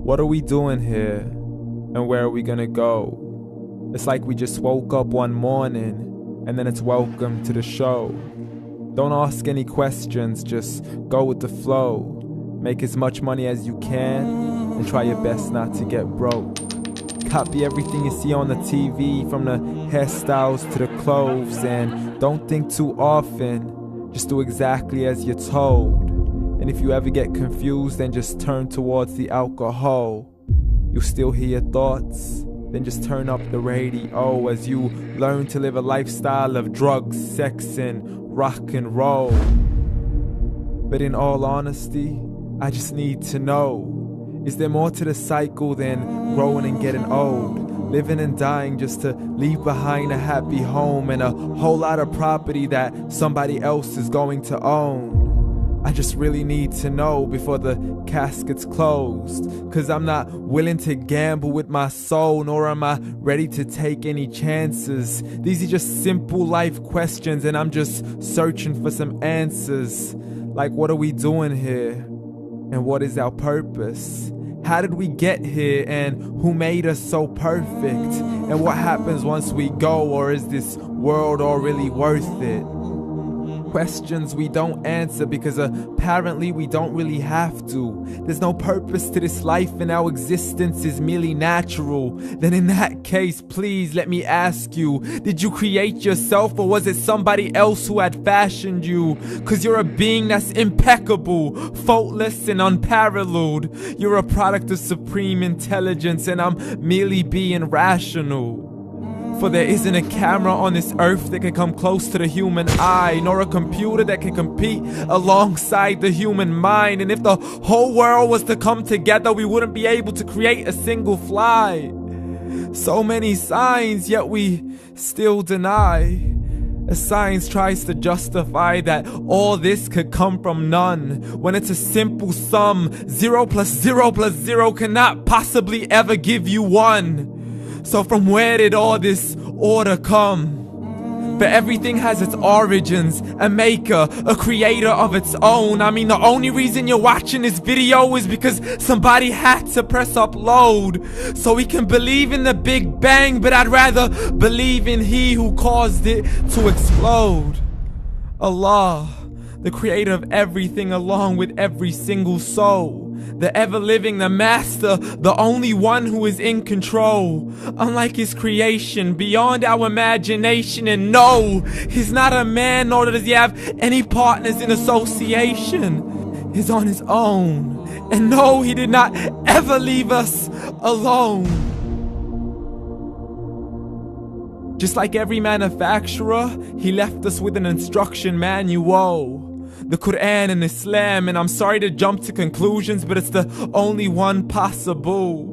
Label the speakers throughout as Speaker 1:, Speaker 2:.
Speaker 1: What are we doing here? And where are we gonna go? It's like we just woke up one morning and then it's welcome to the show. Don't ask any questions, just go with the flow. Make as much money as you can and try your best not to get broke. Copy everything you see on the TV, from the hairstyles to the clothes, and don't think too often, just do exactly as you're told. And if you ever get confused, then just turn towards the alcohol. You'll still hear your thoughts, then just turn up the radio as you learn to live a lifestyle of drugs, sex, and rock and roll. But in all honesty, I just need to know, is there more to the cycle than growing and getting old? Living and dying just to leave behind a happy home and a whole lot of property that somebody else is going to own. I just really need to know before the casket's closed, 'cause I'm not willing to gamble with my soul, nor am I ready to take any chances. These are just simple life questions and I'm just searching for some answers. Like, what are we doing here? And what is our purpose? How did we get here, and who made us so perfect? And what happens once we go, or is this world all really worth it? Questions we don't answer because apparently we don't really have to. There's no purpose to this life and our existence is merely natural. Then in that case, please let me ask you, did you create yourself, or was it somebody else who had fashioned you? 'Cause you're a being that's impeccable, faultless and unparalleled. You're a product of supreme intelligence and I'm merely being rational. For there isn't a camera on this earth that can come close to the human eye, nor a computer that can compete alongside the human mind. And if the whole world was to come together, we wouldn't be able to create a single fly. So many signs, yet we still deny. As science tries to justify that all this could come from none, when it's a simple sum. 0 plus 0 plus 0 cannot possibly ever give you 1. So from where did all this order come? But everything has its origins, a maker, a creator of its own. I mean, the only reason you're watching this video is because somebody had to press upload. So we can believe in the Big Bang, but I'd rather believe in He who caused it to explode. Allah, the creator of everything along with every single soul. The ever-living, the master, the only one who is in control. Unlike his creation, beyond our imagination. And no, he's not a man, nor does he have any partners in association. He's on his own. And no, he did not ever leave us alone. Just like every manufacturer, he left us with an instruction manual. The Quran and Islam, and I'm sorry to jump to conclusions, but it's the only one possible.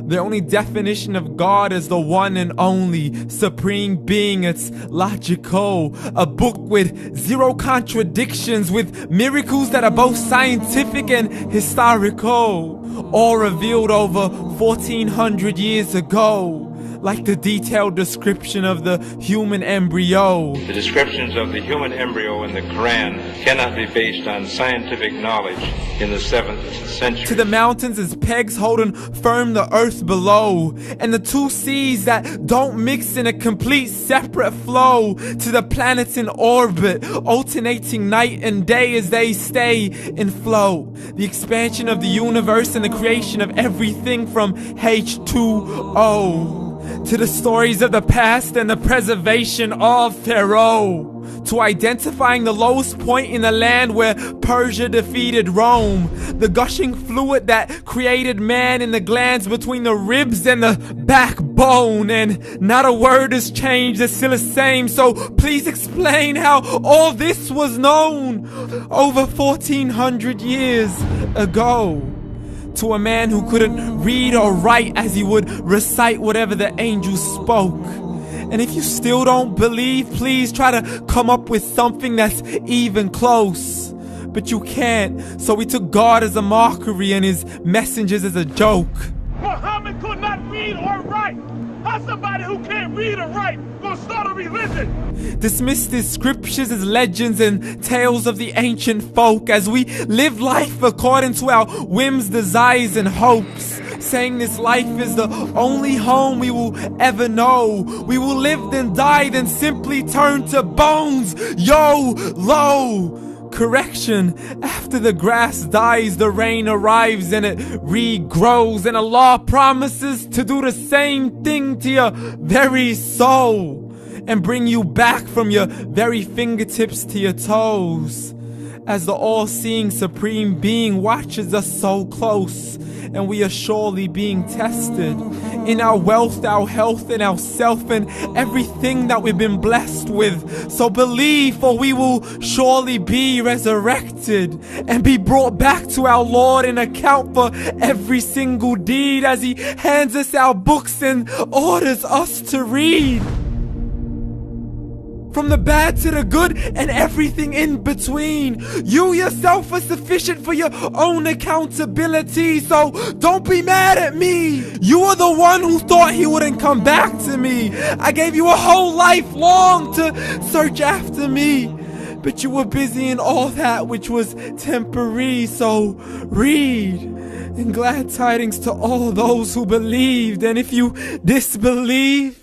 Speaker 1: The only definition of God is the one and only supreme being. It's logical, a book with 0 contradictions, with miracles that are both scientific and historical, all revealed over 1400 years ago. Like the detailed description of the human embryo.
Speaker 2: The descriptions of the human embryo in the Quran cannot be based on scientific knowledge in the 7th century.
Speaker 1: To the mountains as pegs holding firm the earth below, and the 2 seas that don't mix in a complete separate flow. To the planets in orbit, alternating night and day as they stay in flow. The expansion of the universe and the creation of everything from H2O. To the stories of the past and the preservation of Pharaoh. To identifying the lowest point in the land where Persia defeated Rome. The gushing fluid that created man in the glands between the ribs and the backbone. And not a word has changed, it's still the same. So please explain how all this was known over 1400 years ago. To a man who couldn't read or write as he would recite whatever the angels spoke. And if you still don't believe, please try to come up with something that's even close. But you can't, so we took God as a mockery and his messengers as a joke.
Speaker 3: Muhammad could not read or write. How somebody who can't read or write gonna start a religion?
Speaker 1: Dismissed his scriptures as legends and tales of the ancient folk as we live life according to our whims, desires, and hopes. saying this life is the only home we will ever know. We will live then die, then simply turn to bones. YOLO! Correction, after the grass dies, the rain arrives and it regrows, and Allah promises to do the same thing to your very soul and bring you back from your very fingertips to your toes, as the all-seeing supreme being watches us so close, and we are surely being tested in our wealth, our health, and our self, and everything that we've been blessed with. So believe, for we will surely be resurrected and be brought back to our Lord and account for every single deed, as He hands us our books and orders us to read. From the bad to the good and everything in between. You yourself are sufficient for your own accountability, so don't be mad at me. You are the one who thought He wouldn't come back to me. I gave you a whole life long to search after me, but you were busy in all that which was temporary. So read, and glad tidings to all those who believed. And if you disbelieve,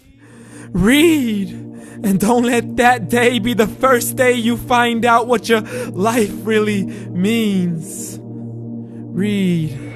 Speaker 1: read. And don't let that day be the first day you find out what your life really means. Read.